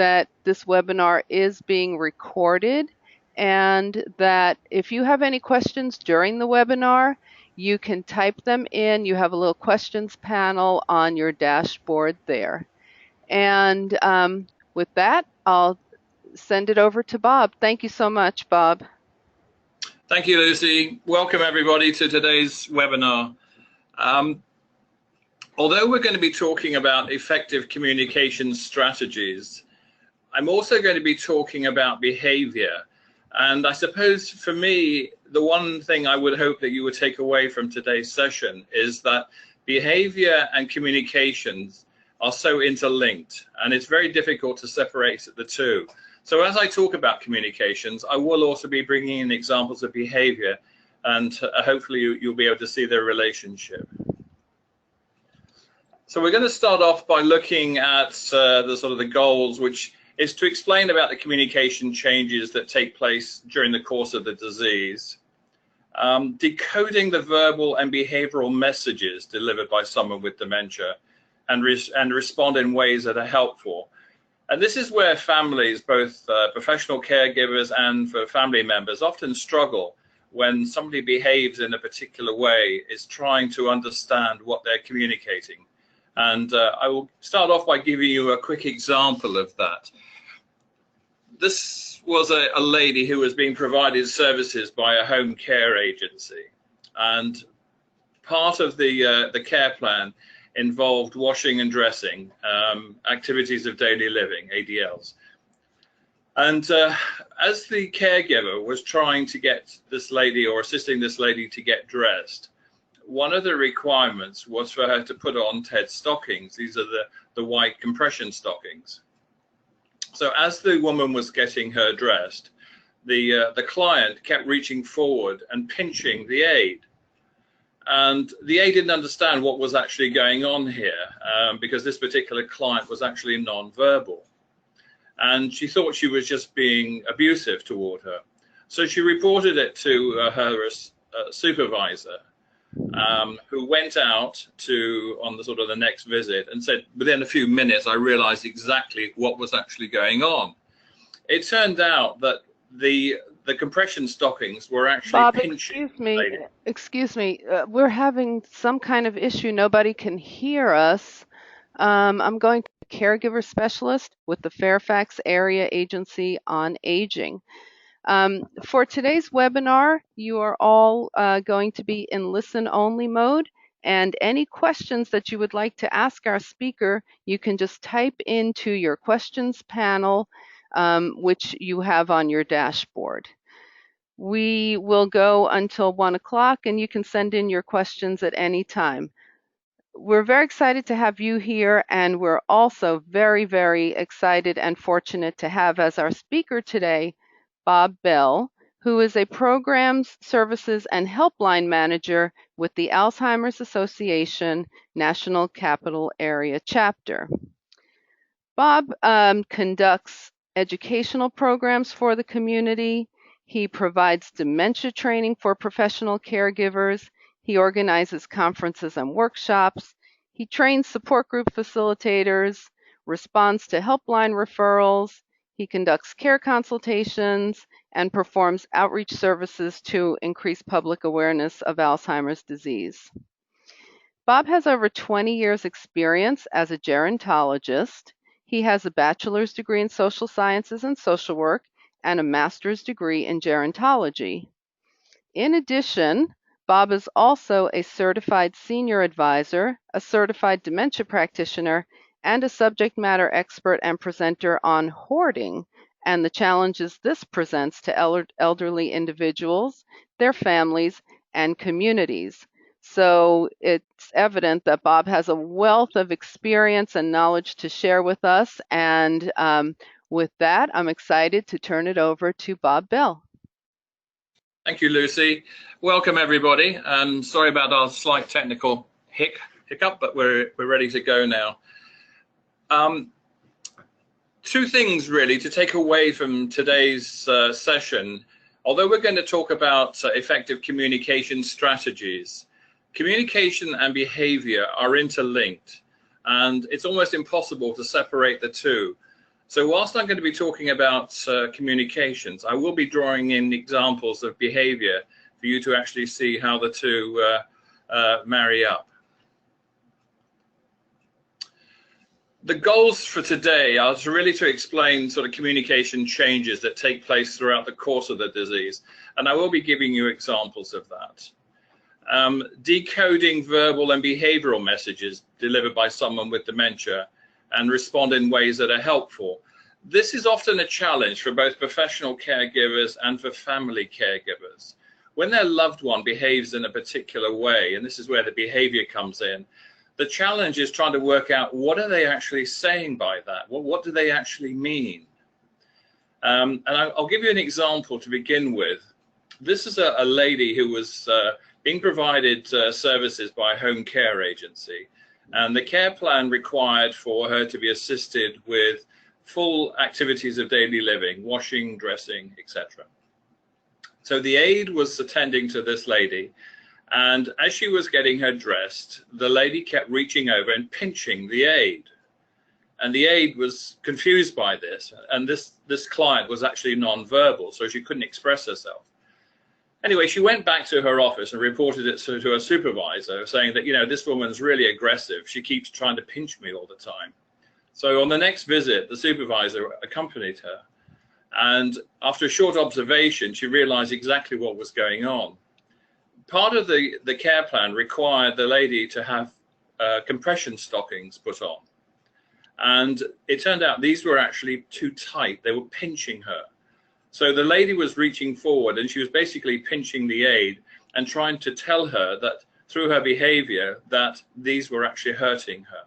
that this webinar is being recorded, and that if you have any questions during the webinar, you can type them in. You have a little questions panel on your dashboard there. And with that, I'll send it over to Bob. Thank you so much, Bob. Thank you, Lucy. Welcome, everybody, to today's webinar. Although we're going to be talking about effective communication strategies, I'm also going to be talking about behavior. And I suppose for me, the one thing I would hope that you would take away from today's session is that behavior and communications are so interlinked, and it's very difficult to separate the two. So as I talk about communications, I will also be bringing in examples of behavior, and hopefully you'll be able to see their relationship. So we're going to start off by looking at the goals, which is to explain about the communication changes that take place during the course of the disease, decoding the verbal and behavioral messages delivered by someone with dementia, and respond in ways that are helpful. And this is where families, both professional caregivers and for family members, often struggle when somebody behaves in a particular way, is trying to understand what they're communicating. And I will start off by giving you a quick example of that. This was a lady who was being provided services by a home care agency. And part of the care plan involved washing and dressing, activities of daily living, ADLs. And as the caregiver was trying to get this lady, or assisting this lady, to get dressed, one of the requirements was for her to put on TED stockings. These are the white compression stockings. So as the woman was getting her dressed, the client kept reaching forward and pinching the aide. And the aide didn't understand what was actually going on here, because this particular client was actually non-verbal. And she thought she was just being abusive toward her. So she reported it to her supervisor, who went out on the next visit and said, within a few minutes, I realized exactly what was actually going on. It turned out that the compression stockings were actually Bob, pinching. excuse me. We're having some kind of issue. Nobody can hear us. I'm going to the caregiver specialist with the Fairfax Area Agency on Aging. For today's webinar, you are all going to be in listen-only mode, and any questions that you would like to ask our speaker, you can just type into your questions panel, which you have on your dashboard. We will go until 1 o'clock, and you can send in your questions at any time. We're very excited to have you here, and we're also very, very excited and fortunate to have as our speaker today Bob Bell, who is a Programs, Services, and Helpline Manager with the Alzheimer's Association National Capital Area Chapter. Bob conducts educational programs for the community. He provides dementia training for professional caregivers. He organizes conferences and workshops. He trains support group facilitators, responds to helpline referrals. He conducts care consultations and performs outreach services to increase public awareness of Alzheimer's disease. Bob has over 20 years experience as a gerontologist. He has a bachelor's degree in social sciences and social work and a master's degree in gerontology. In addition, Bob is also a certified senior advisor, a certified dementia practitioner, and a subject matter expert and presenter on hoarding and the challenges this presents to elderly individuals, their families, and communities. So it's evident that Bob has a wealth of experience and knowledge to share with us. And with that, I'm excited to turn it over to Bob Bell. Thank you, Lucy. Welcome, everybody. Sorry about our slight technical hiccup, but we're ready to go now. Two things really to take away from today's session. Although we're going to talk about effective communication strategies, communication and behavior are interlinked, and it's almost impossible to separate the two. So whilst I'm going to be talking about communications, I will be drawing in examples of behavior for you to actually see how the two marry up. The goals for today are really to explain sort of communication changes that take place throughout the course of the disease, and I will be giving you examples of that. Decoding verbal and behavioral messages delivered by someone with dementia and respond in ways that are helpful. This is often a challenge for both professional caregivers and for family caregivers. When their loved one behaves in a particular way, and this is where the behavior comes in, the challenge is trying to work out what are they actually saying by that? What do they actually mean? And I'll give you an example to begin with. This is a lady who was being provided services by a home care agency, and the care plan required for her to be assisted with full activities of daily living, washing, dressing, etc. So the aide was attending to this lady, and as she was getting her dressed, the lady kept reaching over and pinching the aide. And the aide was confused by this, and this client was actually non-verbal, so she couldn't express herself. Anyway, she went back to her office and reported it to her supervisor, saying that, you know, this woman's really aggressive. She keeps trying to pinch me all the time. So on the next visit, the supervisor accompanied her. And after a short observation, she realized exactly what was going on. Part of the care plan required the lady to have compression stockings put on. And it turned out these were actually too tight. They were pinching her. So the lady was reaching forward, and she was basically pinching the aide and trying to tell her that through her behavior that these were actually hurting her.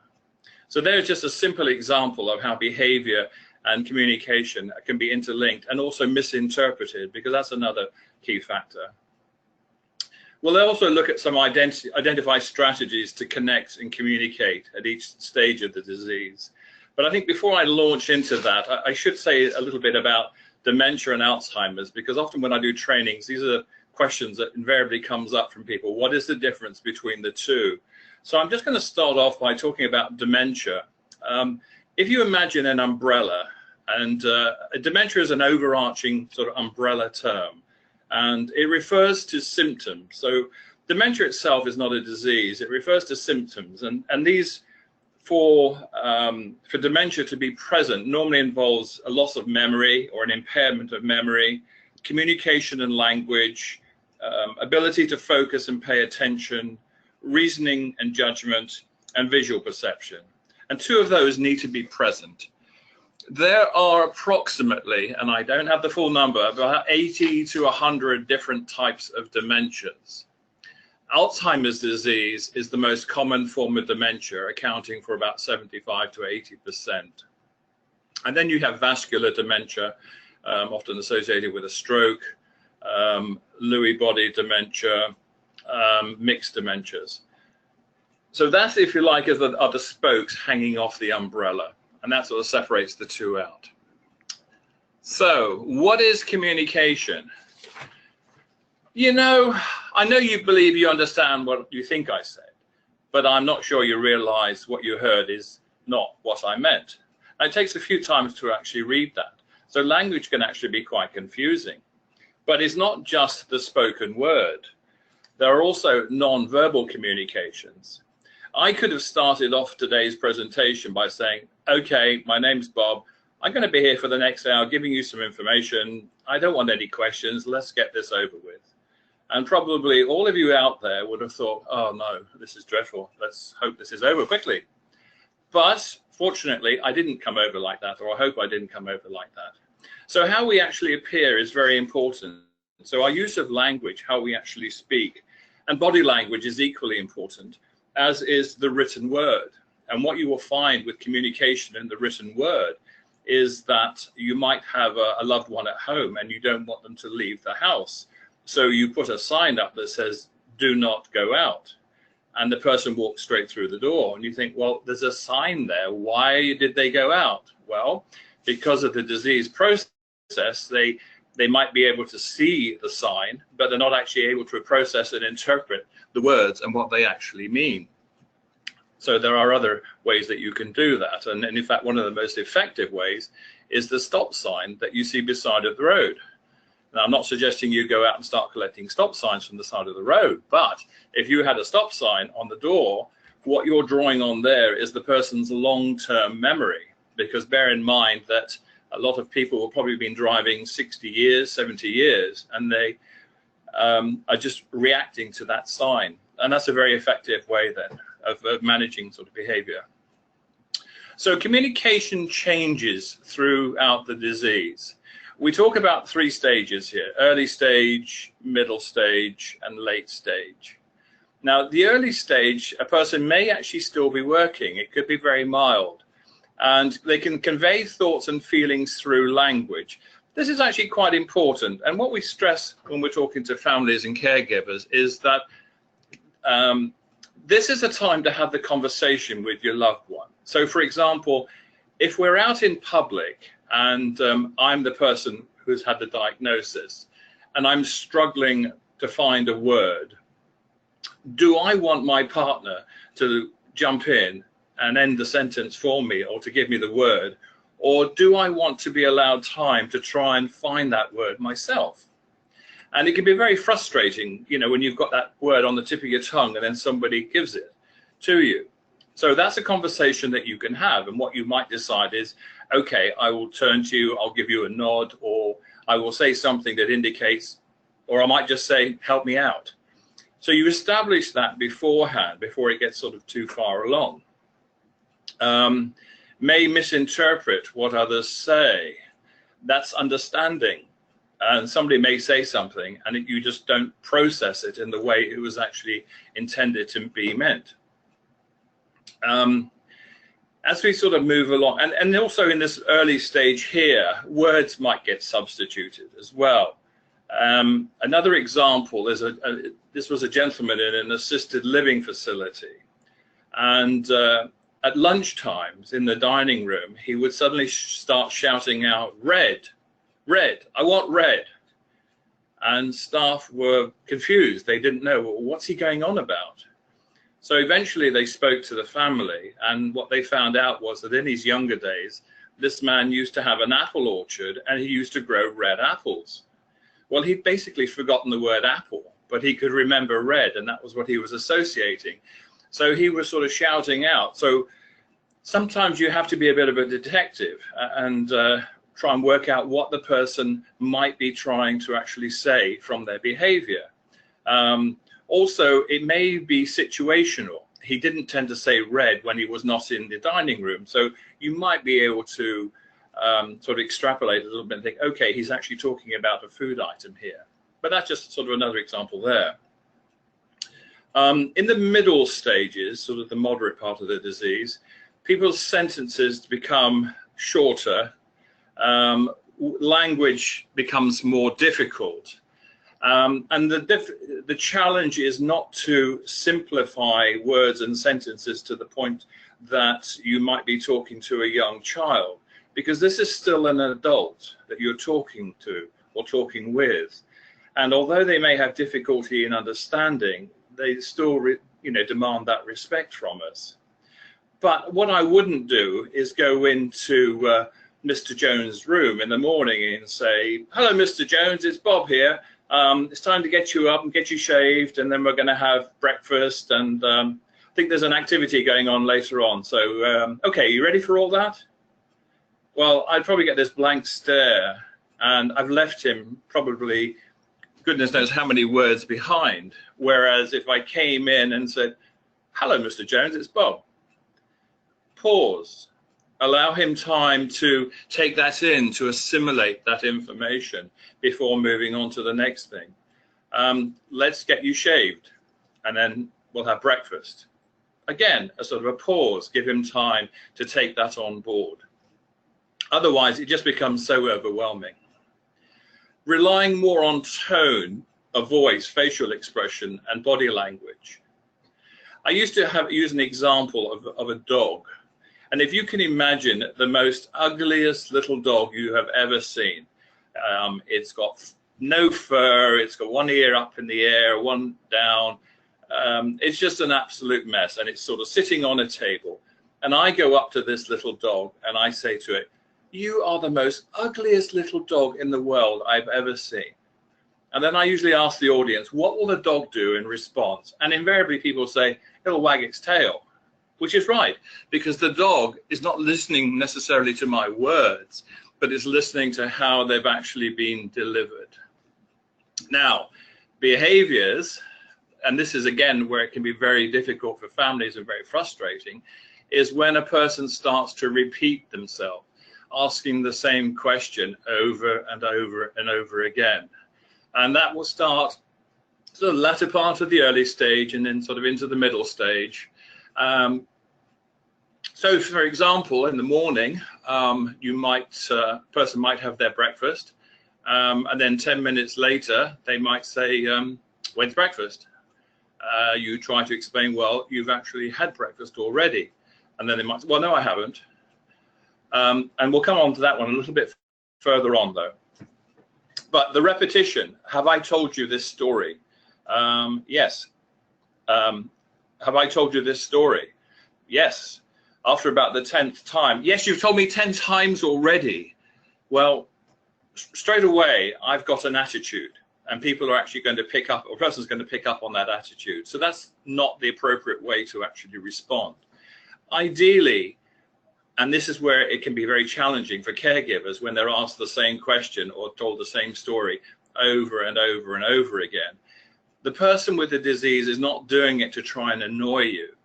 So there's just a simple example of how behavior and communication can be interlinked and also misinterpreted, because that's another key factor. We'll also look at some identify strategies to connect and communicate at each stage of the disease. But I think before I launch into that, I should say a little bit about dementia and Alzheimer's, because often when I do trainings, these are questions that invariably comes up from people. What is the difference between the two? So I'm just going to start off by talking about dementia. If you imagine an umbrella, and dementia is an overarching sort of umbrella term, and it refers to symptoms. So dementia itself is not a disease, it refers to symptoms, and these for dementia to be present normally involves a loss of memory or an impairment of memory, communication and language, ability to focus and pay attention, reasoning and judgment, and visual perception. And two of those need to be present. There are approximately, and I don't have the full number, about 80 to 100 different types of dementias. Alzheimer's disease is the most common form of dementia, accounting for about 75 to 80%. And then you have vascular dementia, often associated with a stroke, Lewy body dementia, mixed dementias. So that's, if you like, are the spokes hanging off the umbrella, and that sort of separates the two out. So what is communication? You know, I know you believe you understand what you think I said, but I'm not sure you realize what you heard is not what I meant. And it takes a few times to actually read that. So language can actually be quite confusing. But it's not just the spoken word. There are also non-verbal communications. I could have started off today's presentation by saying, okay, my name's Bob. I'm going to be here for the next hour giving you some information. I don't want any questions. Let's get this over with. And probably all of you out there would have thought, oh no, this is dreadful. Let's hope this is over quickly. But fortunately, I didn't come over like that, or I hope I didn't come over like that. So how we actually appear is very important. So our use of language, how we actually speak, and body language is equally important, as is the written word. And what you will find with communication in the written word is that you might have a loved one at home and you don't want them to leave the house. So you put a sign up that says, do not go out. And the person walks straight through the door. And you think, well, there's a sign there. Why did they go out? Well, because of the disease process, they might be able to see the sign, but they're not actually able to process and interpret the words and what they actually mean. So there are other ways that you can do that. And in fact, one of the most effective ways is the stop sign that you see beside of the road. Now, I'm not suggesting you go out and start collecting stop signs from the side of the road, but if you had a stop sign on the door, what you're drawing on there is the person's long-term memory, because bear in mind that a lot of people will probably been driving 60 years, 70 years, and they are just reacting to that sign. And that's a very effective way then of managing sort of behavior. So communication changes throughout the disease. We talk about 3 stages here: early stage, middle stage, and late stage. Now, the early stage, a person may actually still be working. It could be very mild, and they can convey thoughts and feelings through language. This is actually quite important, and what we stress when we're talking to families and caregivers is that this is a time to have the conversation with your loved one. So, for example, if we're out in public and I'm the person who's had the diagnosis and I'm struggling to find a word, do I want my partner to jump in and end the sentence for me or to give me the word? Or do I want to be allowed time to try and find that word myself? And it can be very frustrating, you know, when you've got that word on the tip of your tongue and then somebody gives it to you. So that's a conversation that you can have. And what you might decide is, okay, I will turn to you, I'll give you a nod, or I will say something that indicates, or I might just say, help me out. So you establish that beforehand, before it gets sort of too far along. May misinterpret what others say. That's understanding. And somebody may say something and you just don't process it in the way it was actually intended to be meant. As we sort of move along, and also in this early stage here, words might get substituted as well. Another example is this was a gentleman in an assisted living facility, and at lunch times in the dining room, he would suddenly start shouting out, "Red, red, I want red." And staff were confused. They didn't know, well, what's he going on about? So eventually they spoke to the family, and what they found out was that in his younger days, this man used to have an apple orchard and he used to grow red apples. Well, he'd basically forgotten the word apple, but he could remember red, and that was what he was associating. So he was sort of shouting out. So sometimes you have to be a bit of a detective and try and work out what the person might be trying to actually say from their behavior. Also, it may be situational. He didn't tend to say red when he was not in the dining room. So you might be able to sort of extrapolate a little bit and think, okay, he's actually talking about a food item here. But that's just sort of another example there. In the middle stages, sort of the moderate part of the disease, people's sentences become shorter. Language becomes more difficult. And the challenge is not to simplify words and sentences to the point that you might be talking to a young child, because this is still an adult that you're talking to or talking with. And although they may have difficulty in understanding, they still demand that respect from us. But what I wouldn't do is go into Mr. Jones' room in the morning and say, "Hello, Mr. Jones, it's Bob here. It's time to get you up and get you shaved, and then we're going to have breakfast, and I think there's an activity going on later on. So, okay, you ready for all that?" Well, I'd probably get this blank stare, and I've left him probably goodness knows how many words behind. Whereas if I came in and said, "Hello, Mr. Jones, it's Bob." Pause. Allow him time to take that in, to assimilate that information before moving on to the next thing. Let's get you shaved, and then we'll have breakfast. Again, a sort of a pause, give him time to take that on board. Otherwise, it just becomes so overwhelming. Relying more on tone of voice, facial expression, and body language. I used to use an example of a dog. And if you can imagine the most ugliest little dog you have ever seen, it's got no fur, it's got one ear up in the air, one down. It's just an absolute mess, and it's sort of sitting on a table. And I go up to this little dog and I say to it, "You are the most ugliest little dog in the world I've ever seen." And then I usually ask the audience, what will the dog do in response? And invariably people say, "It'll wag its tail," which is right, because the dog is not listening necessarily to my words, but is listening to how they've actually been delivered. Now, behaviors, and this is again where it can be very difficult for families and very frustrating, is when a person starts to repeat themselves, asking the same question over and over and over again. And that will start sort of the latter part of the early stage and then sort of into the middle stage. So for example, in the morning, person might have their breakfast, and then 10 minutes later, they might say, "When's breakfast?" You try to explain, "Well, you've actually had breakfast already." And then they might say, "Well, no, I haven't." And we'll come on to that one a little bit further on, though. But the repetition, "Have I told you this story?" Yes. "Have I told you this story?" Yes. After about the 10th time, "Yes, you've told me 10 times already." Well, straight away, I've got an attitude, and people are actually going to pick up, or a person's going to pick up on that attitude. So that's not the appropriate way to actually respond. Ideally, and this is where it can be very challenging for caregivers when they're asked the same question or told the same story over and over and over again. The person with the disease is not doing it to try and annoy you.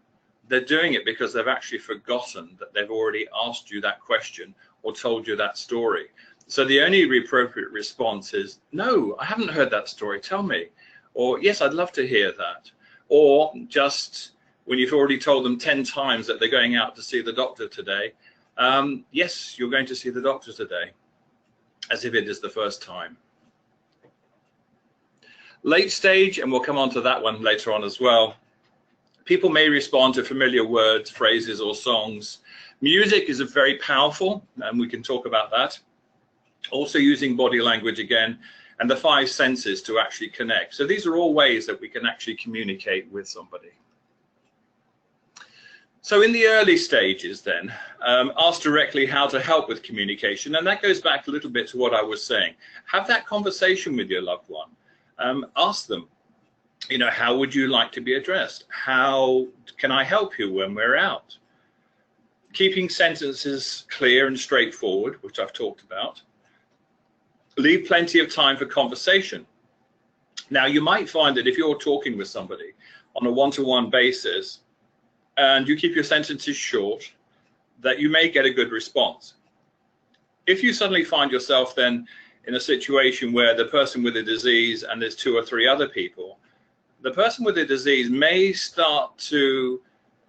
They're doing it because they've actually forgotten that they've already asked you that question or told you that story. So the only appropriate response is, "No, I haven't heard that story, tell me." Or, "Yes, I'd love to hear that." Or just when you've already told them 10 times that they're going out to see the doctor today, "Yes, you're going to see the doctor today," as if it is the first time. Late stage, and we'll come on to that one later on as well. People may respond to familiar words, phrases, or songs. Music is very powerful, and we can talk about that. Also using body language again, and the 5 senses to actually connect. So these are all ways that we can actually communicate with somebody. So in the early stages then, ask directly how to help with communication. And that goes back a little bit to what I was saying. Have that conversation with your loved one. Ask them, how would you like to be addressed? How can I help you when we're out? Keeping sentences clear and straightforward, which I've talked about. Leave plenty of time for conversation. Now, you might find that if you're talking with somebody on a one-to-one basis and you keep your sentences short, that you may get a good response. If you suddenly find yourself then in a situation where the person with the disease and there's 2 or 3 other people, the person with the disease may start to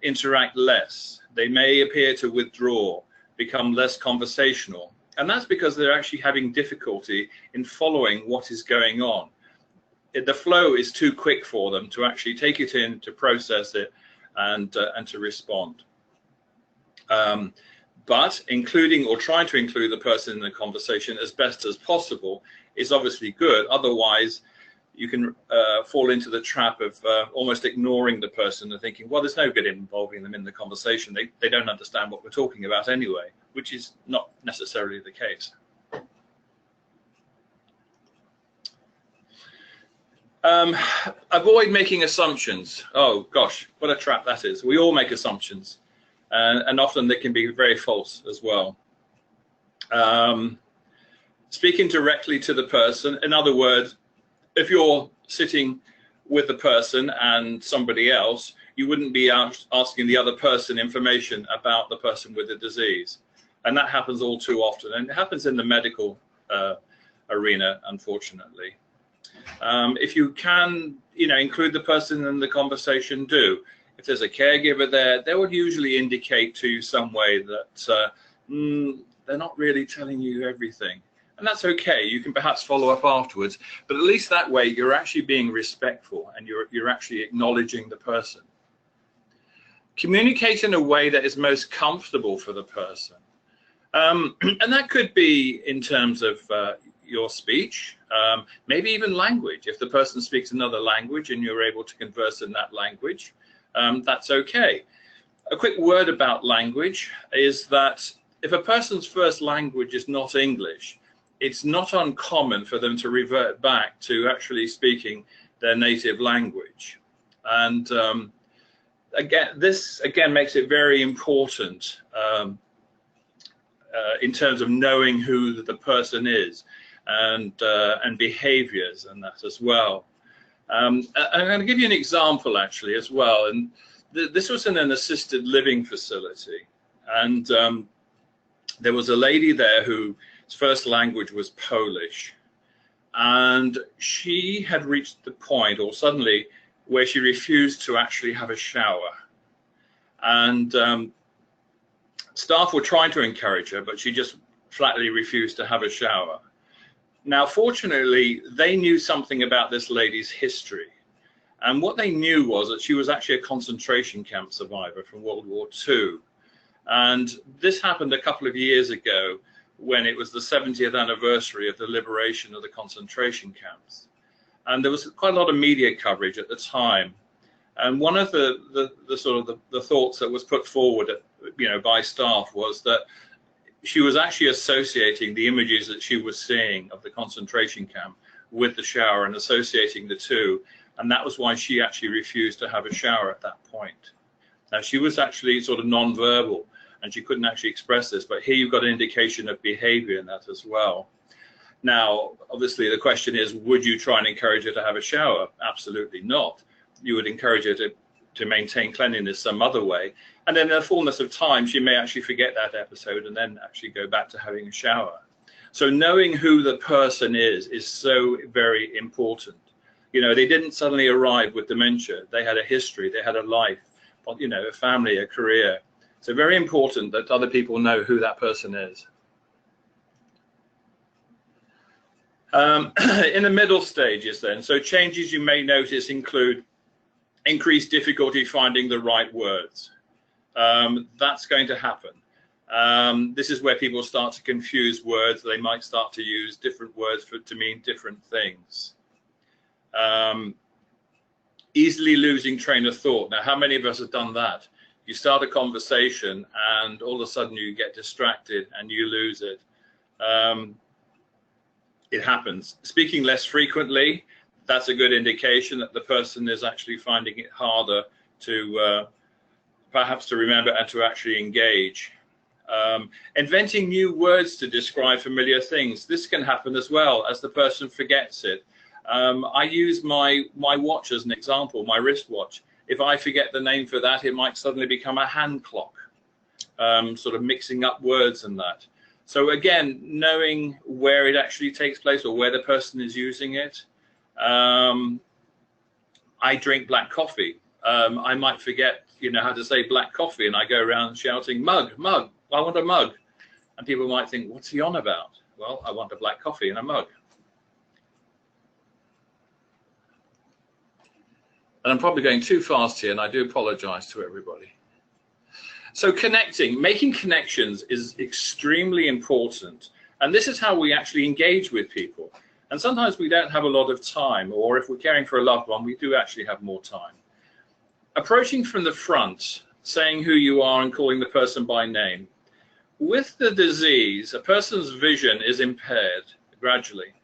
interact less. They may appear to withdraw, become less conversational. And that's because they're actually having difficulty in following what is going on. The flow is too quick for them to actually take it in, to process it, and to respond. But including or trying to include the person in the conversation as best as possible is obviously good. Otherwise, you can fall into the trap of almost ignoring the person and thinking, well, there's no good involving them in the conversation. They don't understand what we're talking about anyway, which is not necessarily the case. Avoid making assumptions. Oh gosh, what a trap that is. We all make assumptions, and often they can be very false as well. Speaking directly to the person, in other words, if you're sitting with the person and somebody else, you wouldn't be asking the other person information about the person with the disease. And that happens all too often, and it happens in the medical arena, unfortunately. If you can, include the person in the conversation, do. If there's a caregiver there, they would usually indicate to you some way that they're not really telling you everything. And that's okay. You can perhaps follow up afterwards, but at least that way you're actually being respectful and you're actually acknowledging the person. Communicate in a way that is most comfortable for the person. And that could be in terms of your speech, maybe even language. If the person speaks another language and you're able to converse in that language, that's okay. A quick word about language is that if a person's first language is not English, it's not uncommon for them to revert back to actually speaking their native language. And this makes it very important in terms of knowing who the person is and behaviors and that as well. I'm going to give you an example actually as well. And this was in an assisted living facility. And there was a lady there whose first language was Polish. And she had reached the point, or suddenly, where she refused to actually have a shower. And staff were trying to encourage her, but she just flatly refused to have a shower. Now, fortunately, they knew something about this lady's history. And what they knew was that she was actually a concentration camp survivor from World War II. And this happened a couple of years ago when it was the 70th anniversary of the liberation of the concentration camps. And there was quite a lot of media coverage at the time. And one of the thoughts that was put forward, by staff was that she was actually associating the images that she was seeing of the concentration camp with the shower and associating the two. And that was why she actually refused to have a shower at that point. Now, she was actually sort of non-verbal and she couldn't actually express this, but here you've got an indication of behavior in that as well. Now, obviously, the question is, would you try and encourage her to have a shower? Absolutely not. You would encourage her to maintain cleanliness some other way. And then in the fullness of time, she may actually forget that episode and then actually go back to having a shower. So knowing who the person is so very important. They didn't suddenly arrive with dementia. They had a history, they had a life, a family, a career. So very important that other people know who that person is. In the middle stages then, so changes you may notice include increased difficulty finding the right words. That's going to happen. This is where people start to confuse words. They might start to use different words to mean different things. Easily losing train of thought. Now, how many of us have done that? You start a conversation and all of a sudden you get distracted and you lose it. It happens. Speaking less frequently, that's a good indication that the person is actually finding it harder to perhaps to remember and to actually engage. Inventing new words to describe familiar things. This can happen as well as the person forgets it. I use my watch as an example, my wristwatch. If I forget the name for that, it might suddenly become a hand clock, sort of mixing up words and that. So again, knowing where it actually takes place or where the person is using it. I drink black coffee. I might forget, how to say black coffee, and I go around shouting, mug, mug, I want a mug. And people might think, what's he on about? Well, I want a black coffee in a mug. And I'm probably going too fast here, and I do apologize to everybody. So making connections is extremely important. And this is how we actually engage with people. And sometimes we don't have a lot of time, or if we're caring for a loved one, we do actually have more time. Approaching from the front, saying who you are and calling the person by name. With the disease, a person's vision is impaired gradually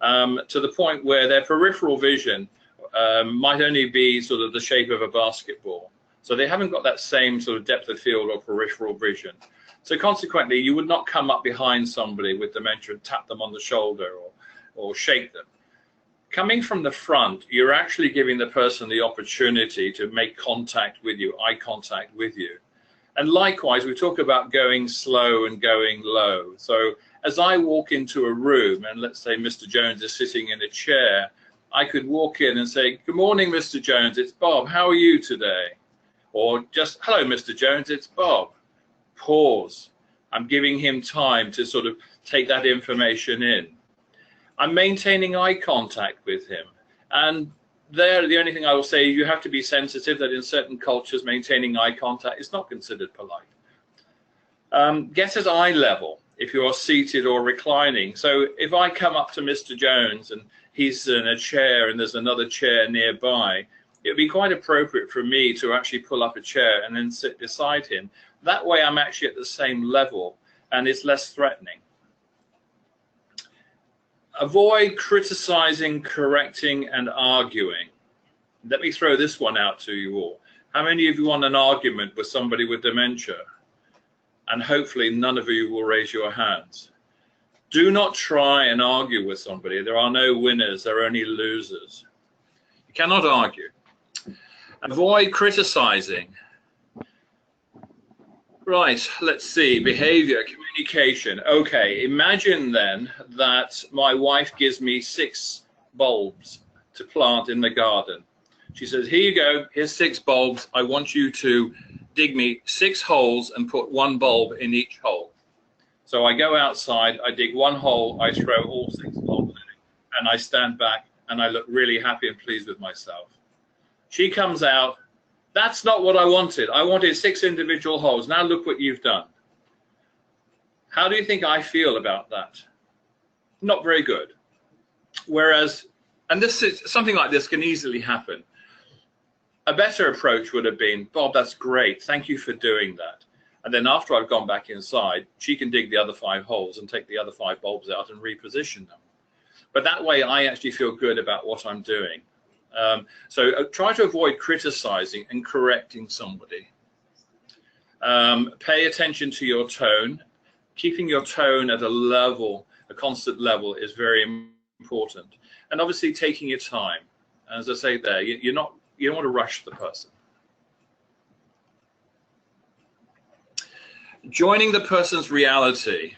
to the point where their peripheral vision might only be sort of the shape of a basketball. So they haven't got that same sort of depth of field or peripheral vision. So consequently, you would not come up behind somebody with dementia and tap them on the shoulder or shake them. Coming from the front, you're actually giving the person the opportunity to make contact with you, eye contact with you. And likewise, we talk about going slow and going low. So as I walk into a room, and let's say Mr. Jones is sitting in a chair, I could walk in and say, good morning, Mr. Jones, it's Bob. How are you today? Or just, hello, Mr. Jones, it's Bob. Pause. I'm giving him time to sort of take that information in. I'm maintaining eye contact with him. And there, the only thing I will say is you have to be sensitive that in certain cultures, maintaining eye contact is not considered polite. Get at eye level if you're seated or reclining. So if I come up to Mr. Jones and he's in a chair and there's another chair nearby, it would be quite appropriate for me to actually pull up a chair and then sit beside him. That way I'm actually at the same level. and it's less threatening. Avoid criticizing, correcting, and arguing. Let me throw this one out to you all. How many of you want an argument with somebody with dementia? And hopefully none of you will raise your hands. Do not try and argue with somebody. There are no winners, there are only losers. You cannot argue. Avoid criticizing. Right, let's see, behavior, communication. Okay, imagine then that my wife gives me 6 bulbs to plant in the garden. She says, here you go, here's 6 bulbs. I want you to dig me 6 holes and put 1 bulb in each hole. So I go outside, I dig 1 hole, I throw all 6 bulbs in it, and I stand back and I look really happy and pleased with myself. She comes out, that's not what I wanted. I wanted 6 individual holes. Now look what you've done. How do you think I feel about that? Not very good. Whereas, and this is something like this can easily happen. A better approach would have been, Bob, that's great. Thank you for doing that. And then after I've gone back inside, she can dig the other 5 holes and take the other 5 bulbs out and reposition them. But that way I actually feel good about what I'm doing. So try to avoid criticizing and correcting somebody. Pay attention to your tone. Keeping your tone at a level, a constant level, is very important. And obviously taking your time. As I say there, you don't want to rush the person. Joining the person's reality.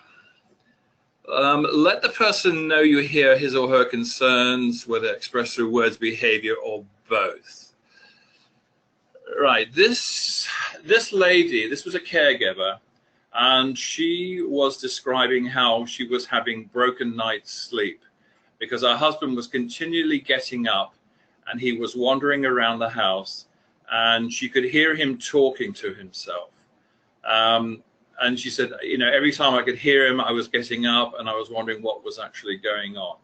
Let the person know you hear his or her concerns, whether expressed through words, behavior, or both. Right, this lady, this was a caregiver, and she was describing how she was having broken night's sleep because her husband was continually getting up and he was wandering around the house, and she could hear him talking to himself. And she said, you know, every time I could hear him, I was getting up and I was wondering what was actually going on.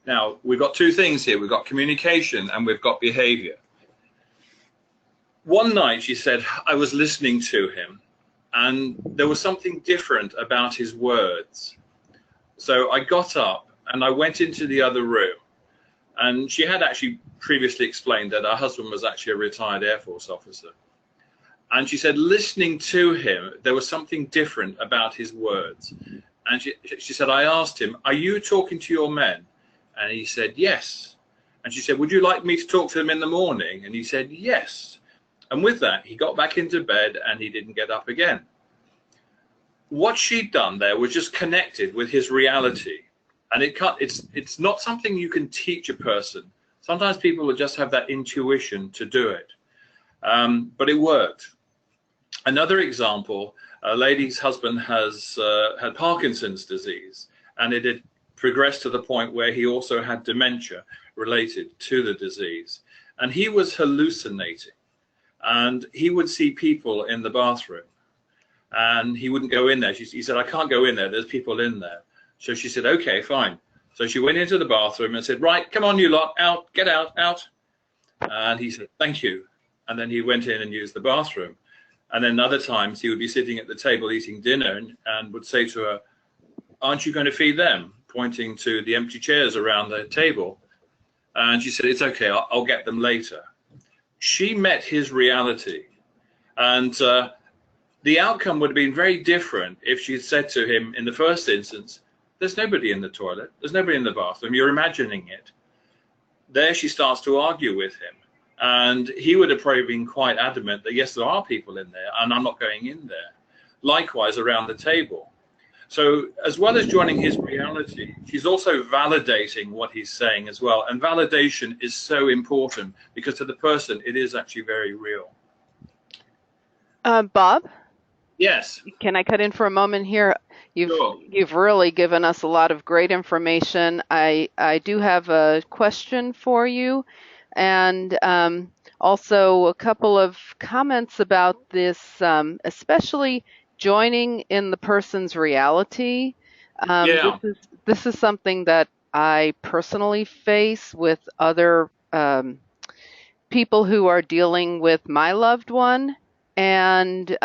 Now, we've got 2 things here. We've got communication and we've got behavior. One night, she said, I was listening to him and there was something different about his words. So I got up and I went into the other room, and she had actually previously explained that her husband was actually a retired Air Force officer. And she said, listening to him, there was something different about his words. And she said, I asked him, are you talking to your men? And he said, yes. And she said, would you like me to talk to them in the morning? And he said, yes. And with that, he got back into bed and he didn't get up again. What she'd done there was just connected with his reality. And it's not something you can teach a person. Sometimes people will just have that intuition to do it. But it worked. Another example, a lady's husband has had Parkinson's disease, and it had progressed to the point where he also had dementia related to the disease. And he was hallucinating, and he would see people in the bathroom, and he wouldn't go in there. He said, I can't go in there, there's people in there. So she said, okay, fine. So she went into the bathroom and said, right, come on, you lot, out, get out, out. And he said, thank you. And then he went in and used the bathroom. And then other times he would be sitting at the table eating dinner and would say to her, aren't you going to feed them? Pointing to the empty chairs around the table. And she said, it's okay, I'll get them later. She met his reality. And the outcome would have been very different if she had said to him in the first instance, there's nobody in the toilet, there's nobody in the bathroom, you're imagining it. There she starts to argue with him. And he would have probably been quite adamant that, yes, there are people in there, and I'm not going in there. Likewise, around the table. So as well as joining his reality, she's also validating what he's saying as well. And validation is so important because to the person, it is actually very real. Bob? Yes. Can I cut in for a moment here? Sure. You've really given us a lot of great information. I do have a question for you. And also a couple of comments about this, especially joining in the person's reality. Yeah. This is something that I personally face with other people who are dealing with my loved one, and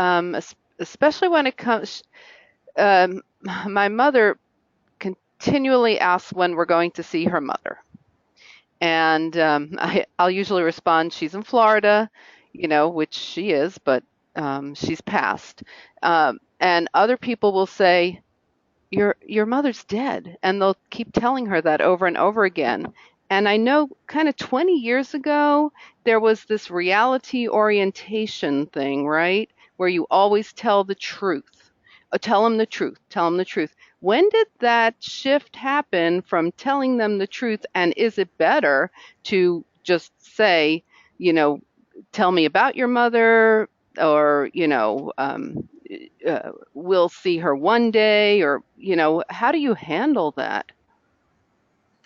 especially when it comes, my mother continually asks when we're going to see her mother. And I'll usually respond, she's in Florida, which she is, but she's passed. And other people will say, your mother's dead, and they'll keep telling her that over and over again. And I know kind of 20 years ago there was this reality orientation thing, right, where you always tell the truth. Tell them the truth, tell them the truth. When did that shift happen from telling them the truth, and is it better to just say, tell me about your mother, or we'll see her one day, or how do you handle that?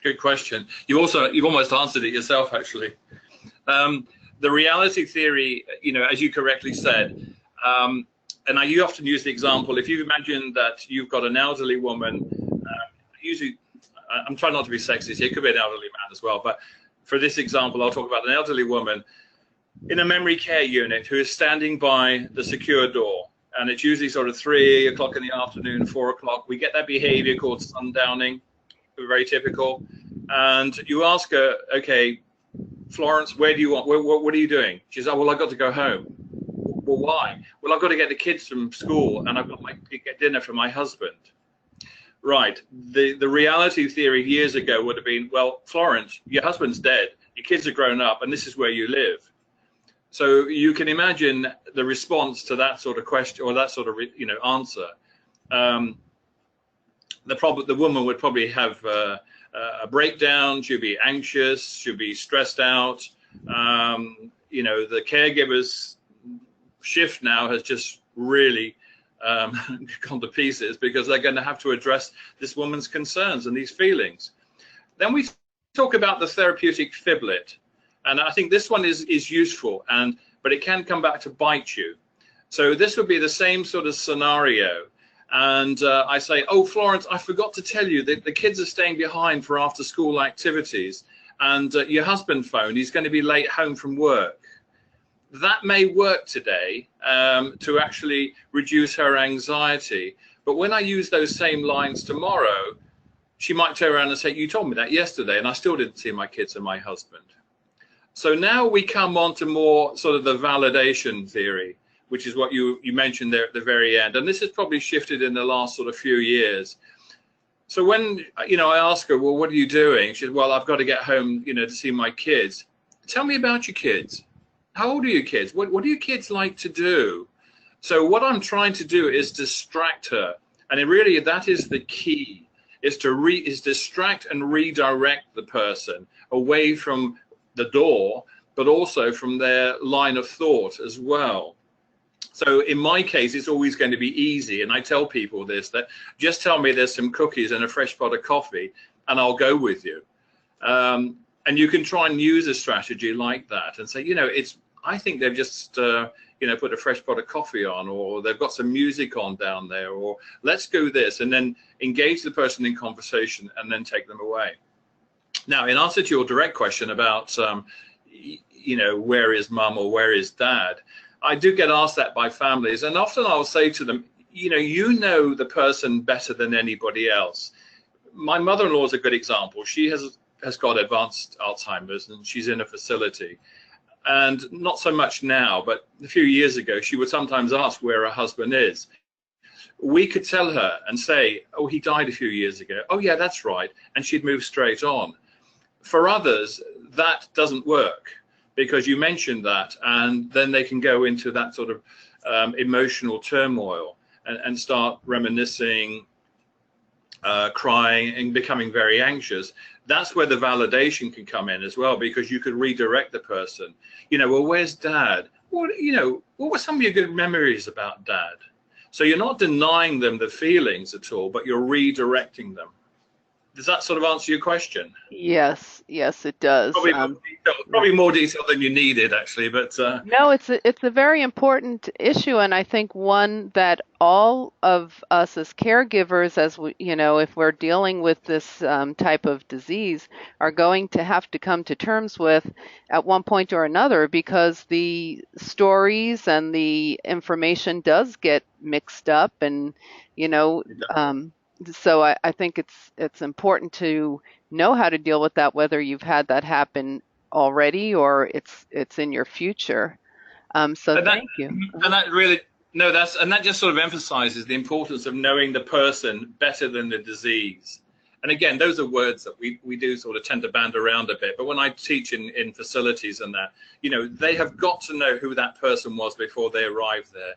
Good question. You've almost answered it yourself, actually. The reality theory, as you correctly said, and you often use the example, if you imagine that you've got an elderly woman, usually, I'm trying not to be sexist here, it could be an elderly man as well, but for this example, I'll talk about an elderly woman in a memory care unit who is standing by the secure door. And it's usually sort of 3 o'clock in the afternoon, 4 o'clock. We get that behavior called sundowning, very typical. And you ask her, okay, Florence, what are you doing? She says, oh, well, I've got to go home. Well, why? Well, I've got to get the kids from school, and I've got to get dinner for my husband. Right. The reality theory years ago would have been, well, Florence, your husband's dead, your kids are grown up, and this is where you live. So you can imagine the response to that sort of question, or that sort of answer. The woman would probably have a breakdown. She'd be anxious. She'd be stressed out. The caregiver's shift now has just really gone to pieces, because they're going to have to address this woman's concerns and these feelings. Then we talk about the therapeutic fiblet. And I think this one is useful, but it can come back to bite you. So this would be the same sort of scenario. And I say, oh, Florence, I forgot to tell you that the kids are staying behind for after school activities. And your husband phoned, he's going to be late home from work. That may work today to actually reduce her anxiety. But when I use those same lines tomorrow, she might turn around and say, you told me that yesterday, and I still didn't see my kids and my husband. So now we come on to more sort of the validation theory, which is what you mentioned there at the very end. And this has probably shifted in the last sort of few years. So when, I ask her, well, what are you doing? She says, well, I've got to get home, to see my kids. Tell me about your kids. How old are your kids? What do your kids like to do? So what I'm trying to do is distract her. And that is the key, is distract and redirect the person away from the door, but also from their line of thought as well. So in my case, it's always going to be easy. And I tell people this, that just tell me there's some cookies and a fresh pot of coffee, and I'll go with you. And you can try and use a strategy like that and say, I think they've just, put a fresh pot of coffee on, or they've got some music on down there, or let's go this, and then engage the person in conversation and then take them away. Now, in answer to your direct question about, where is mum or where is dad, I do get asked that by families, and often I'll say to them, you know the person better than anybody else. My mother-in-law is a good example. She has got advanced Alzheimer's, and she's in a facility. And not so much now, but a few years ago, she would sometimes ask where her husband is. We could tell her and say, oh, he died a few years ago. Oh, yeah, that's right. And she'd move straight on. For others, that doesn't work, because you mentioned that, and then they can go into that sort of emotional turmoil and start reminiscing, crying, and becoming very anxious. That's where the validation can come in as well, because you could redirect the person. Well, where's dad? What were some of your good memories about dad? So you're not denying them the feelings at all, but you're redirecting them. Does that sort of answer your question? Yes, yes, it does. Probably more detail than you needed, actually. But No, it's a very important issue, and I think one that all of us as caregivers, as we, if we're dealing with this type of disease, are going to have to come to terms with at one point or another, because the stories and the information does get mixed up, and you know, um, so I think it's important to know how to deal with that, whether you've had that happen already or it's in your future. So and that thank you. and that really no, that just sort of emphasizes the importance of knowing the person better than the disease. And again, those are words that we do sort of tend to band around a bit. But when I teach in facilities and that, they have got to know who that person was before they arrive there.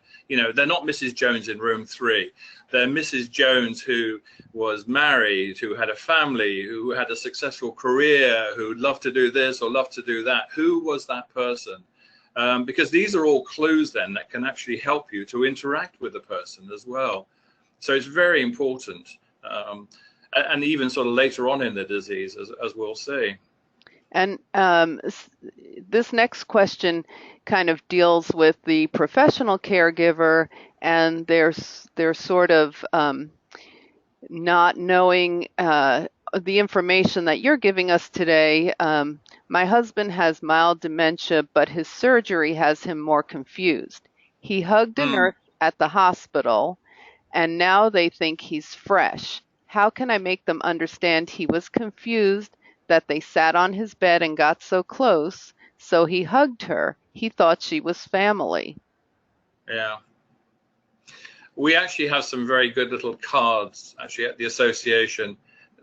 They're not Mrs. Jones in room 3. They're Mrs. Jones who was married, who had a family, who had a successful career, who loved to do this or loved to do that. Who was that person? Because these are all clues then that can actually help you to interact with the person as well. So it's very important. And even sort of later on in the disease, as we'll see. And this next question kind of deals with the professional caregiver and their sort of not knowing the information that you're giving us today. My husband has mild dementia, but his surgery has him more confused. He hugged a Mm. nurse at the hospital, and now they think he's fresh. How can I make them understand he was confused, that they sat on his bed and got so close, so he hugged her? He thought she was family. Yeah. We actually have some very good little cards actually at the association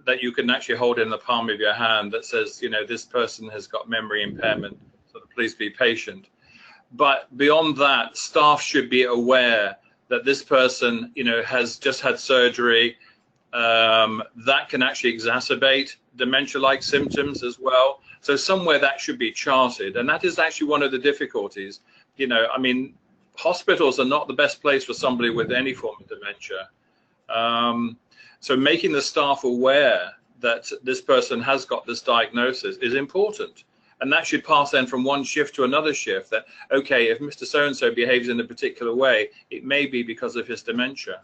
that you can actually hold in the palm of your hand that says, this person has got memory impairment, so please be patient. But beyond that, staff should be aware that this person, has just had surgery. That can actually exacerbate dementia-like symptoms as well. So somewhere that should be charted. And that is actually one of the difficulties. Hospitals are not the best place for somebody with any form of dementia. So making the staff aware that this person has got this diagnosis is important. And that should pass then from one shift to another shift, that, okay, if Mr. So-and-so behaves in a particular way, it may be because of his dementia.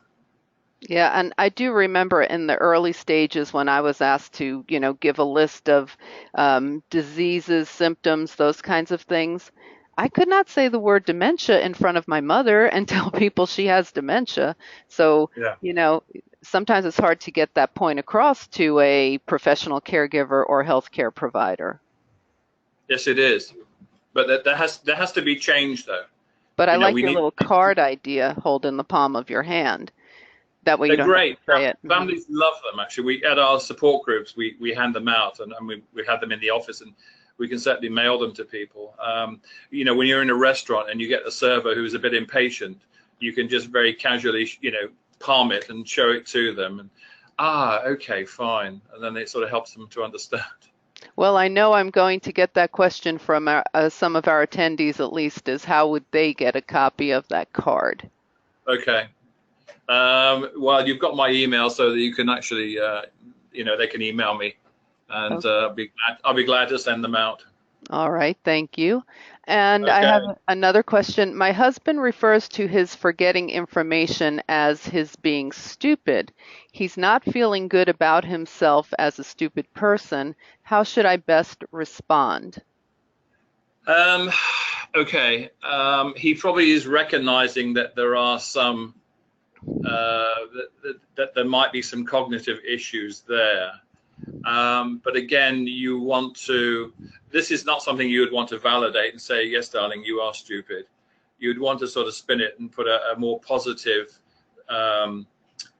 Yeah, and I do remember in the early stages when I was asked to, give a list of diseases, symptoms, those kinds of things. I could not say the word dementia in front of my mother and tell people she has dementia. So, Yeah. Sometimes it's hard to get that point across to a professional caregiver or healthcare provider. Yes, it is. But there has to be change, though. But I like We your need. little card idea, hold in the palm of your hand. That way you They're don't have to great. say it. Families love them. Actually, we at our support groups we hand them out, and we have them in the office, and we can certainly mail them to people. When you're in a restaurant and you get a server who's a bit impatient, you can just very casually, palm it and show it to them, and okay, fine, and then it sort of helps them to understand. Well, I know I'm going to get that question from some of our attendees at least, is how would they get a copy of that card? Okay. Well, you've got my email, so that you can actually, they can email me, and Okay. I'll be glad to send them out. All right, thank you. And I Okay. have another question. My husband refers to his forgetting information as his being stupid. He's not feeling good about himself as a stupid person. How should I best respond? Um, okay. He probably is recognizing that there are some that there might be some cognitive issues there. But again, this is not something you would want to validate and say, yes, darling, you are stupid. You'd want to sort of spin it and put a more positive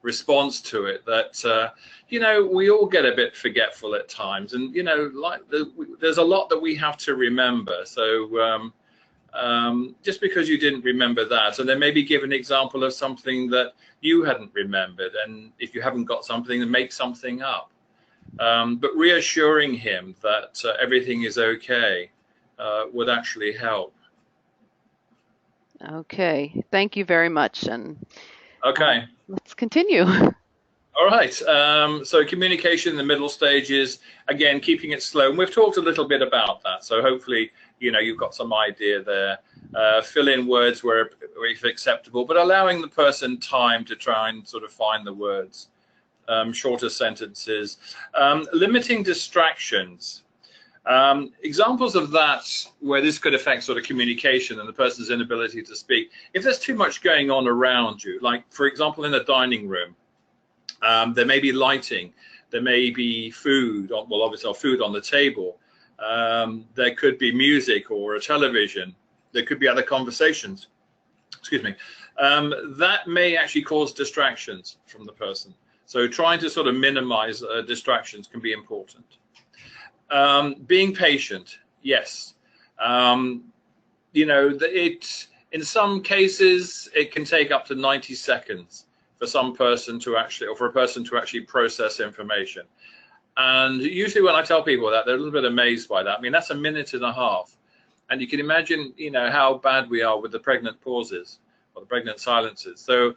response to it, that, we all get a bit forgetful at times. And, there's a lot that we have to remember. So just because you didn't remember that, and then maybe give an example of something that you hadn't remembered. And if you haven't got something, then make something up. But reassuring him that everything is okay would actually help. Okay, thank you very much. And Okay. let's continue. All right, so communication in the middle stages, again, keeping it slow. And we've talked a little bit about that. So hopefully, you've got some idea there. Fill in words where it's acceptable, but allowing the person time to try and sort of find the words. Shorter sentences. Limiting distractions. Examples of that where this could affect sort of communication and the person's inability to speak. If there's too much going on around you, like, for example, in a dining room, there may be lighting, there may be food, well, obviously food on the table. There could be music or a television. There could be other conversations. Excuse me. That may actually cause distractions from the person. So trying to sort of minimize distractions can be important. Being patient, yes. In some cases, it can take up to 90 seconds for some person to actually, or for a person to actually process information. And usually when I tell people that, they're a little bit amazed by that. I mean, that's a minute and a half. And you can imagine, how bad we are with the pregnant pauses or the pregnant silences. So,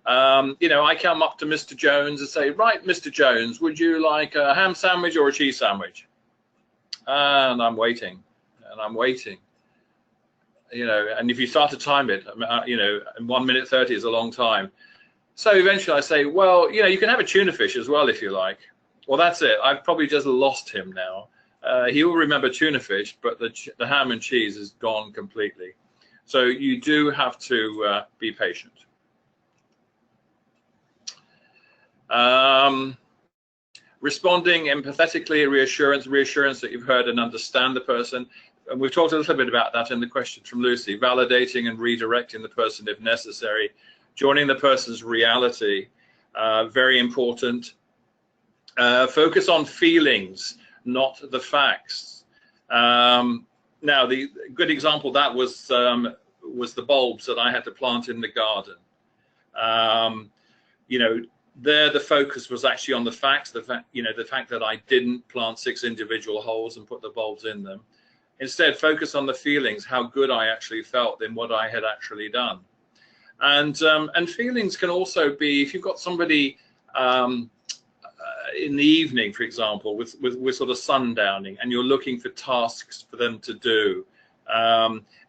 I come up to Mr. Jones and say, right, Mr. Jones, would you like a ham sandwich or a cheese sandwich? And I'm waiting, and I'm waiting. And if you start to time it, and 1 minute 30 is a long time. So eventually I say, well, you can have a tuna fish as well if you like. Well, that's it. I've probably just lost him now. He will remember tuna fish, but the ham and cheese is gone completely. So you do have to be patient. Responding empathetically, reassurance that you've heard and understand the person. And we've talked a little bit about that in the question from Lucy. Validating and redirecting the person if necessary. Joining the person's reality, very important. Focus on feelings, not the facts. Now, the good example of that was the bulbs that I had to plant in the garden. There the focus was actually on the facts, the fact that I didn't plant 6 individual holes and put the bulbs in them. Instead, focus on the feelings, how good I actually felt in what I had actually done. And feelings can also be, if you've got somebody in the evening, for example, with sort of sundowning, and you're looking for tasks for them to do.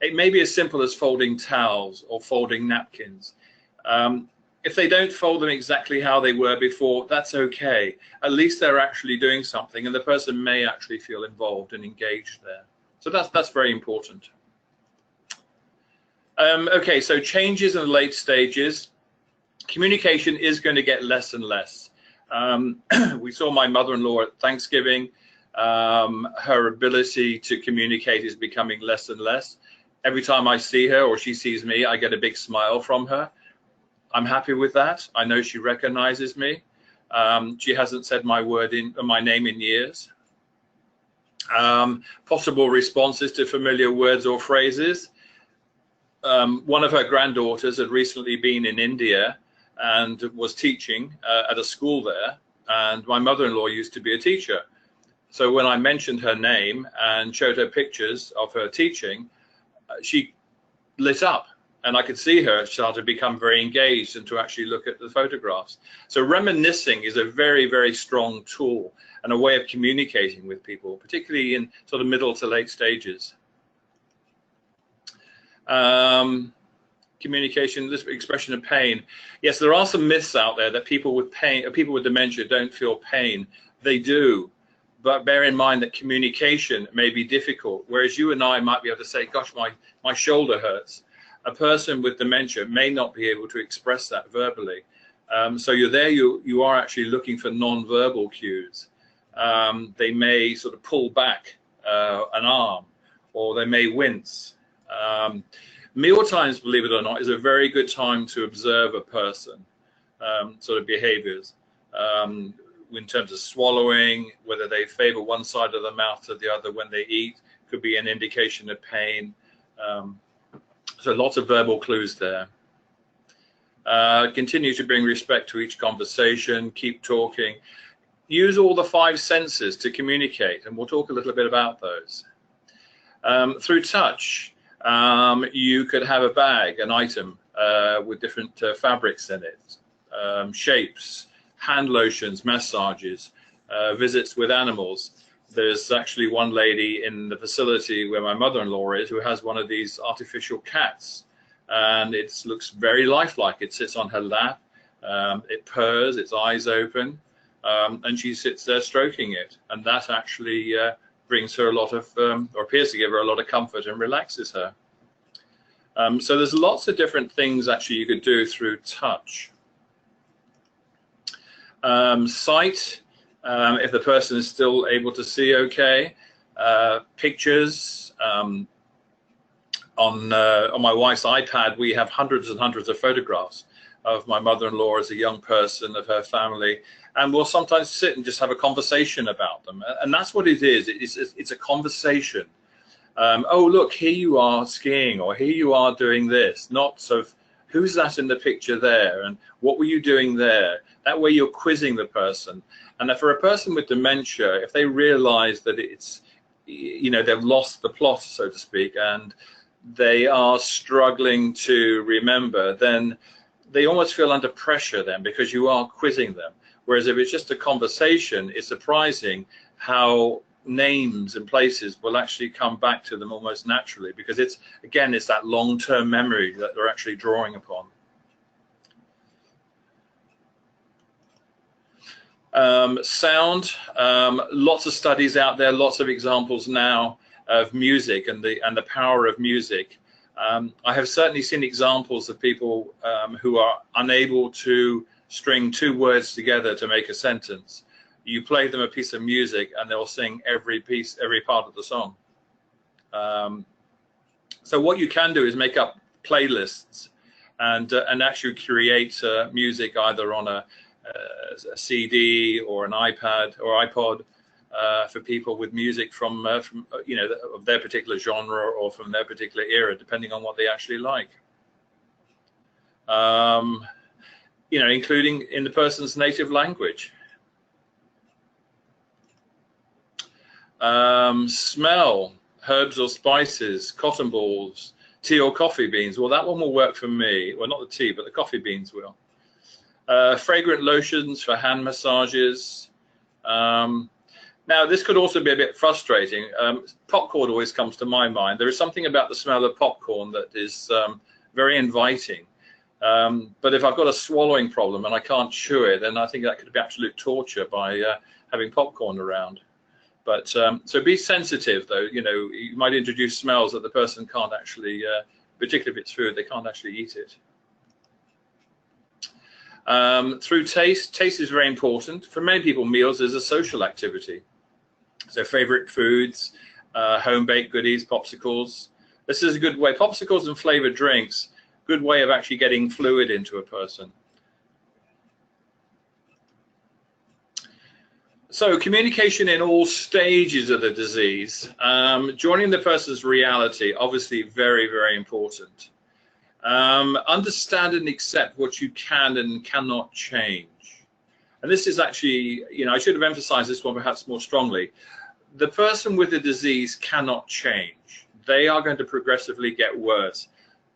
It may be as simple as folding towels or folding napkins. If they don't fold them exactly how they were before, that's okay. At least they're actually doing something, and the person may actually feel involved and engaged there. So that's very important. Okay, so changes in the late stages. Communication is going to get less and less. We saw my mother-in-law at Thanksgiving. Her ability to communicate is becoming less and less. Every time I see her or she sees me, I get a big smile from her. I'm happy with that. I know she recognizes me. She hasn't said my name in years. Possible responses to familiar words or phrases. One of her granddaughters had recently been in India and was teaching at a school there, and my mother-in-law used to be a teacher. So when I mentioned her name and showed her pictures of her teaching, she lit up, and I could see her start to become very engaged and to actually look at the photographs. So reminiscing is a very, very strong tool and a way of communicating with people, particularly in sort of middle to late stages. Communication, this expression of pain. Yes, there are some myths out there that people with pain, people with dementia don't feel pain. They do, but bear in mind that communication may be difficult. Whereas you and I might be able to say, gosh, my shoulder hurts. A person with dementia may not be able to express that verbally. So you're there, you are actually looking for non-verbal cues. They may sort of pull back an arm, or they may wince. Meal times, believe it or not, is a very good time to observe a person, sort of behaviors, in terms of swallowing, whether they favor one side of the mouth to the other when they eat, could be an indication of pain. So lots of verbal clues there. Continue to bring respect to each conversation, keep talking. Use all the 5 senses to communicate, and we'll talk a little bit about those. Through touch, you could have a bag, an item with different fabrics in it, shapes, hand lotions, massages, visits with animals. There's actually one lady in the facility where my mother-in-law is who has one of these artificial cats, and it looks very lifelike. It sits on her lap, it purrs, its eyes open, and she sits there stroking it, and that actually brings her a lot of, or appears to give her a lot of comfort and relaxes her. So there's lots of different things actually you could do through touch. Sight, if the person is still able to see okay. Pictures, on my wife's iPad we have hundreds and hundreds of photographs of my mother-in-law as a young person, of her family, and we'll sometimes sit and just have a conversation about them, and that's what it is. It's a conversation. Oh, look, here you are skiing, or here you are doing this, not sort of who's that in the picture there, and what were you doing there? That way you're quizzing the person. And for a person with dementia, if they realize that it's, you know, they've lost the plot, so to speak, and they are struggling to remember, then they almost feel under pressure then, because you are quizzing them. Whereas if it's just a conversation, it's surprising how names and places will actually come back to them almost naturally, because it's, again, it's that long-term memory that they're actually drawing upon. Sound, lots of studies out there, lots of examples now of music and the power of music. I have certainly seen examples of people who are unable to string two words together to make a sentence. You play them a piece of music and they'll sing every part of the song. So what you can do is make up playlists and actually create music either on a CD or an iPad or iPod for people with music from you know, of their particular genre or from their particular era, depending on what they actually like. You know, including in the person's native language. Smell, herbs or spices, cotton balls, tea or coffee beans. Well, that one will work for me. Well, not the tea, but the coffee beans will. Fragrant lotions for hand massages. Now, this could also be a bit frustrating. Popcorn always comes to my mind. There is something about the smell of popcorn that is very inviting. But if I've got a swallowing problem and I can't chew it, then I think that could be absolute torture by having popcorn around. But so be sensitive, though. You know, you might introduce smells that the person can't actually, particularly if it's food, they can't actually eat it. Through taste, taste is very important. For many people, meals is a social activity. So favorite foods, home-baked goodies, popsicles. This is a good way. Popsicles and flavored drinks, good way of actually getting fluid into a person. So communication in all stages of the disease, joining the person's reality, obviously very, very important. Understand and accept what you can and cannot change. And this is actually, you know, I should have emphasized this one perhaps more strongly. The person with the disease cannot change. They are going to progressively get worse.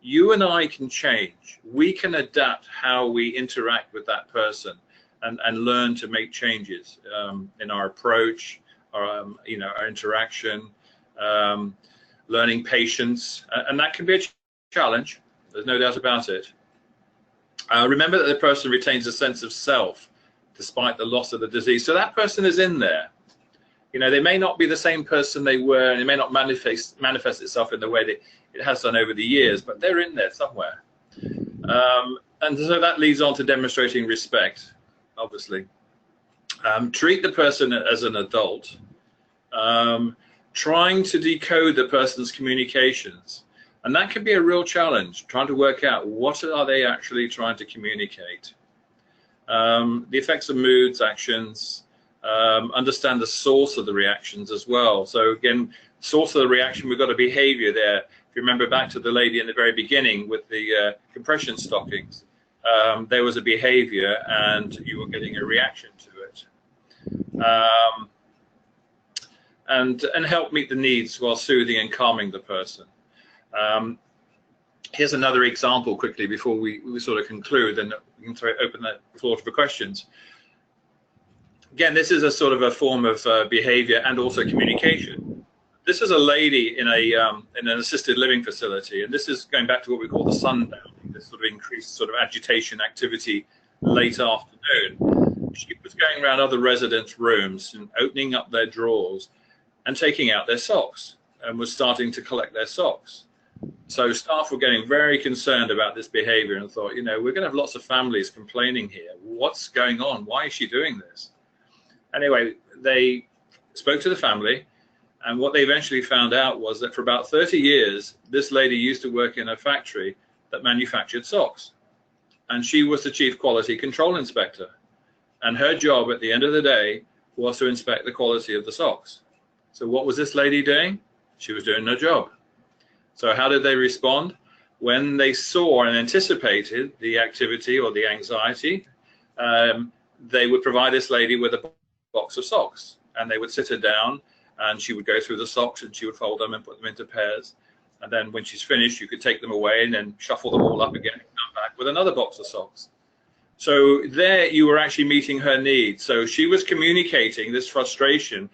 You and I can change. We can adapt how we interact with that person and learn to make changes in our approach, you know, our interaction, learning patience, and that can be a challenge. There's no doubt about it. Remember that the person retains a sense of self despite the loss of the disease. So that person is in there. You know, they may not be the same person they were, and it may not manifest itself in the way that it has done over the years, but they're in there somewhere. And so that leads on to demonstrating respect, obviously. Treat the person as an adult. Trying to decode the person's communications. And that can be a real challenge, trying to work out what are they actually trying to communicate. The effects of moods, actions, understand the source of the reactions as well. So again, source of the reaction, we've got a behavior there. If you remember back to the lady in the very beginning with the compression stockings, there was a behavior and you were getting a reaction to it. And help meet the needs while soothing and calming the person. Here's another example quickly before we sort of conclude, and we can open the floor for questions. again, this is a sort of a form of behavior and also communication. This is a lady in in an assisted living facility, and this is going back to what we call the sundowning, this sort of increased sort of agitation activity late afternoon. She was going around other residents' rooms and opening up their drawers and taking out their socks, and was starting to collect their socks. So staff were getting very concerned about this behavior and thought, you know, we're going to have lots of families complaining here. What's going on? Why is she doing this? Anyway, they spoke to the family, and what they eventually found out was that for about 30 years, this lady used to work in a factory that manufactured socks. And she was the chief quality control inspector. And her job at the end of the day was to inspect the quality of the socks. So what was this lady doing? She was doing her job. So how did they respond? When they saw and anticipated the activity or the anxiety, they would provide this lady with a box of socks, and they would sit her down, and she would go through the socks and she would fold them and put them into pairs. And then when she's finished, you could take them away and then shuffle them all up again and come back with another box of socks. So there you were actually meeting her needs. So she was communicating this frustration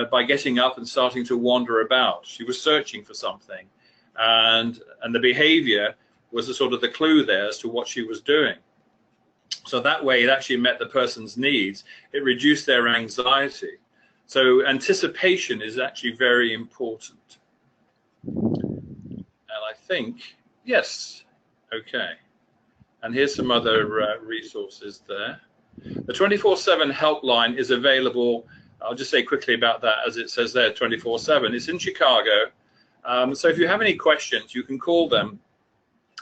by getting up and starting to wander about. She was searching for something. And the behavior was the sort of the clue there as to what she was doing. So that way it actually met the person's needs. It reduced their anxiety. So anticipation is actually very important. And I think, yes, okay. And here's some other resources there. The 24/7 helpline is available. I'll just say quickly about that, as it says there, 24/7. It's in Chicago. So if you have any questions, you can call them.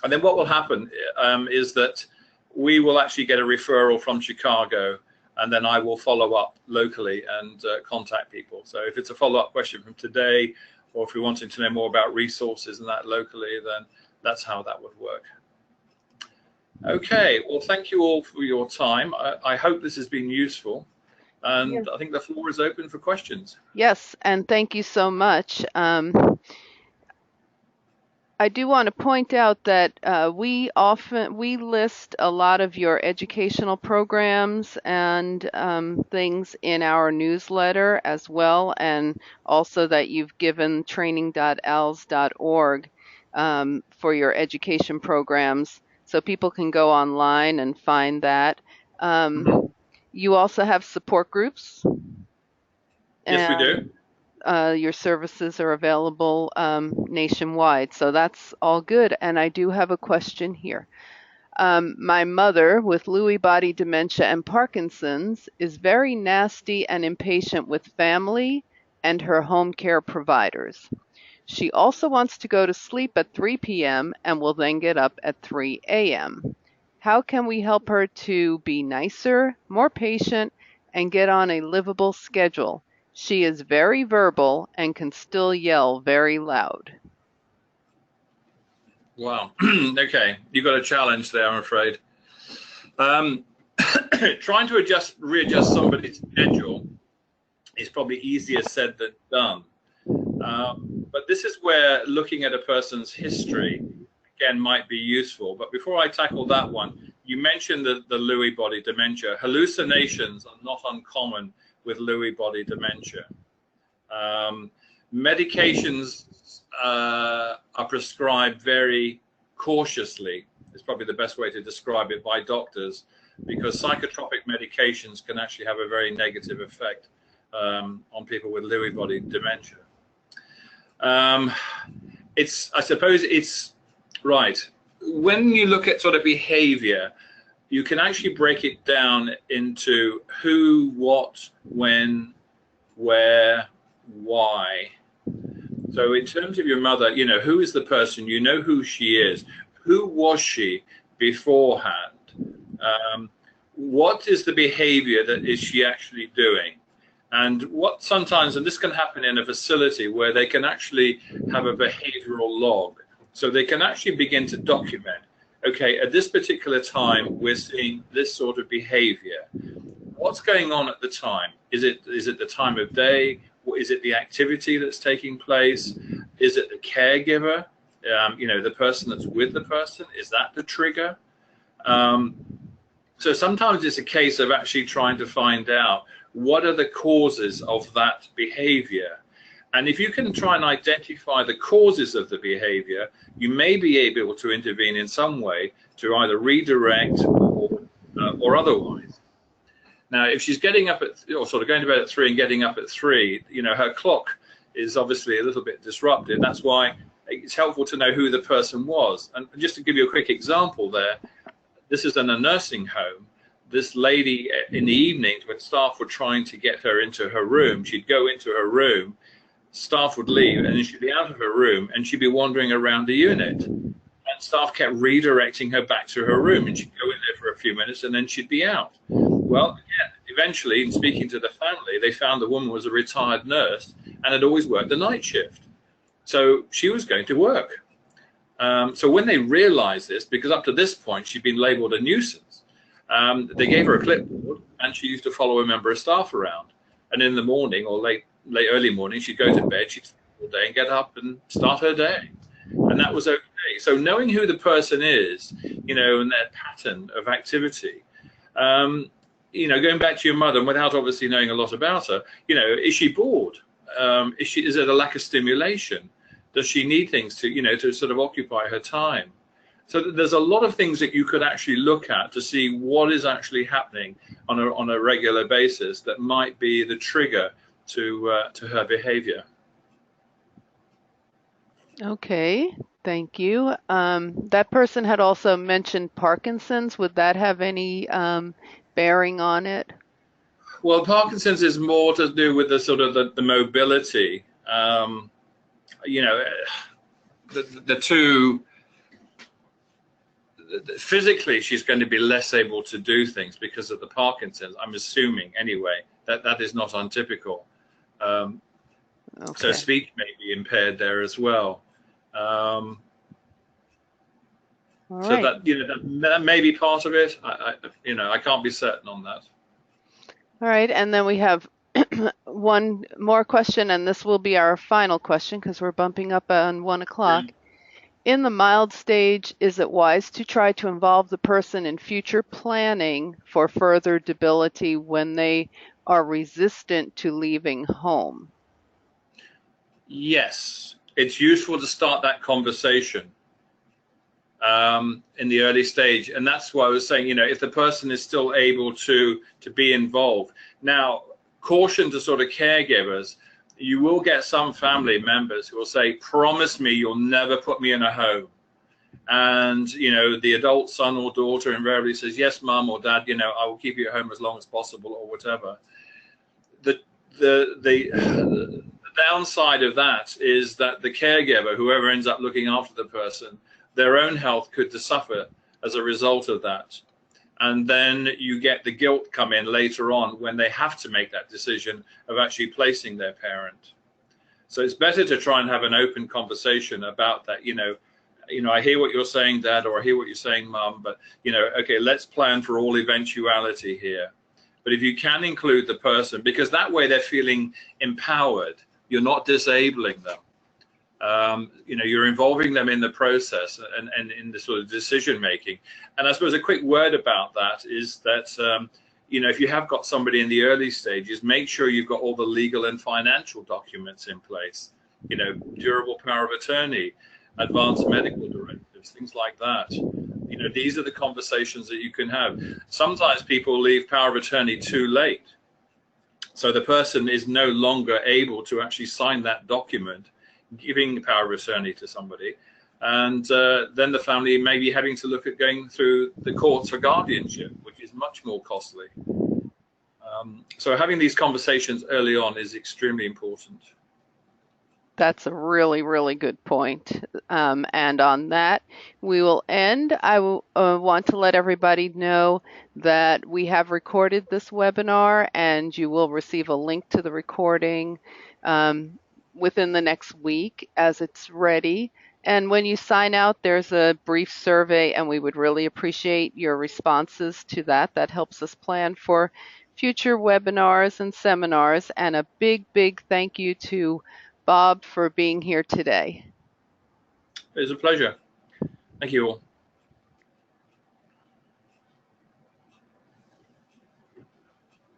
And then what will happen is that we will actually get a referral from Chicago, and then I will follow up locally and contact people. So if it's a follow-up question from today, or if you're wanting to know more about resources and that locally, then that's how that would work. Okay, well, thank you all for your time. I hope this has been useful, and Yes. I think the floor is open for questions. Yes, and thank you so much. I do want to point out that we list a lot of your educational programs and things in our newsletter as well, and also that you've given training.alz.org for your education programs, so people can go online and find that. You also have support groups. Yes, we do. Your services are available nationwide, so that's all good. And I do have a question here. My mother with Lewy body dementia and Parkinson's is very nasty and impatient with family and her home care providers. She also wants to go to sleep at 3 p.m. and will then get up at 3 a.m. How can we help her to be nicer, more patient, and get on a livable schedule? She is very verbal and can still yell very loud. Wow. Okay, you've got a challenge there, I'm afraid. Trying to readjust somebody's schedule is probably easier said than done. But this is where looking at a person's history, again, might be useful. But before I tackle that one, you mentioned the Lewy body dementia. Hallucinations are not uncommon with Lewy body dementia. Medications are prescribed very cautiously. It's probably the best way to describe it, by doctors, because psychotropic medications can actually have a very negative effect on people with Lewy body dementia. I suppose it's right. When you look at sort of behavior, you can actually break it down into who, what, when, where, why. So in terms of your mother, you know, who is the person? You know who she is. Who was she beforehand? What is the behavior that is she actually doing? And what sometimes, and this can happen in a facility where they can actually have a behavioral log. So they can actually begin to document, okay, at this particular time, we're seeing this sort of behavior. What's going on at the time? Is it the time of day? Is it the activity that's taking place? Is it the caregiver? You know, the person that's with the person? Is that the trigger? So sometimes it's a case of actually trying to find out what are the causes of that behavior? And if you can try and identify the causes of the behavior, you may be able to intervene in some way to either redirect or otherwise. Now, if she's getting up at, or sort of going to bed at 3 and getting up at 3, her clock is obviously a little bit disrupted. That's why it's helpful to know who the person was. And just to give you a quick example there, this is in a nursing home. This lady in the evenings, when staff were trying to get her into her room, she'd go into her room, staff would leave, and then she'd be out of her room, and she'd be wandering around the unit. And staff kept redirecting her back to her room, and she'd go in there for a few minutes, and then she'd be out. Well, again, eventually, in speaking to the family, they found the woman was a retired nurse and had always worked the night shift. So she was going to work. So when they realized this, because up to this point she'd been labeled a nuisance, they gave her a clipboard, and she used to follow a member of staff around. And in the morning or late early morning, she'd go to bed, she'd sleep all day and get up and start her day. And that was okay. So knowing who the person is, and their pattern of activity, going back to your mother, and without obviously knowing a lot about her, is she bored? Is it a lack of stimulation? Does she need things to sort of occupy her time? So there's a lot of things that you could actually look at to see what is actually happening on a regular basis that might be the trigger to her behavior. Okay, thank you. That person had also mentioned Parkinson's. Would that have any bearing on it? Well, Parkinson's is more to do with the sort of the mobility. The two, physically she's going to be less able to do things because of the Parkinson's. I'm assuming anyway that is not untypical. Okay. So speech may be impaired there as well. All right. So that may be part of it. I can't be certain on that. All right, and then we have one more question, and this will be our final question because we're bumping up on 1 o'clock. In the mild stage, is it wise to try to involve the person in future planning for further debility when they are resistant to leaving home? Yes, it's useful to start that conversation in the early stage, and that's why I was saying, if the person is still able to be involved. Now, caution to sort of caregivers, you will get some family members who will say, promise me you'll never put me in a home. And, the adult son or daughter invariably says, yes, mum or dad, I will keep you at home as long as possible or whatever. The downside of that is that the caregiver, whoever ends up looking after the person, their own health could suffer as a result of that. And then you get the guilt come in later on when they have to make that decision of actually placing their parent. So it's better to try and have an open conversation about that. I hear what you're saying, Dad, or I hear what you're saying, Mum, but, okay, let's plan for all eventuality here. But if you can include the person, because that way they're feeling empowered, you're not disabling them. You're involving them in the process and in the sort of decision making. And I suppose a quick word about that is that, if you have got somebody in the early stages, make sure you've got all the legal and financial documents in place, durable power of attorney, advanced medical directives, things like that. These are the conversations that you can have. Sometimes people leave power of attorney too late. So the person is no longer able to actually sign that document giving power of attorney to somebody, and then the family may be having to look at going through the courts for guardianship, which is much more costly. So having these conversations early on is extremely important. That's a really, really good point. And on that, we will end. I want to let everybody know that we have recorded this webinar, and you will receive a link to the recording within the next week as it's ready. And when you sign out, there's a brief survey, and we would really appreciate your responses to that. That helps us plan for future webinars and seminars. And a big, big thank you to Bob for being here today. It was a pleasure. Thank you all.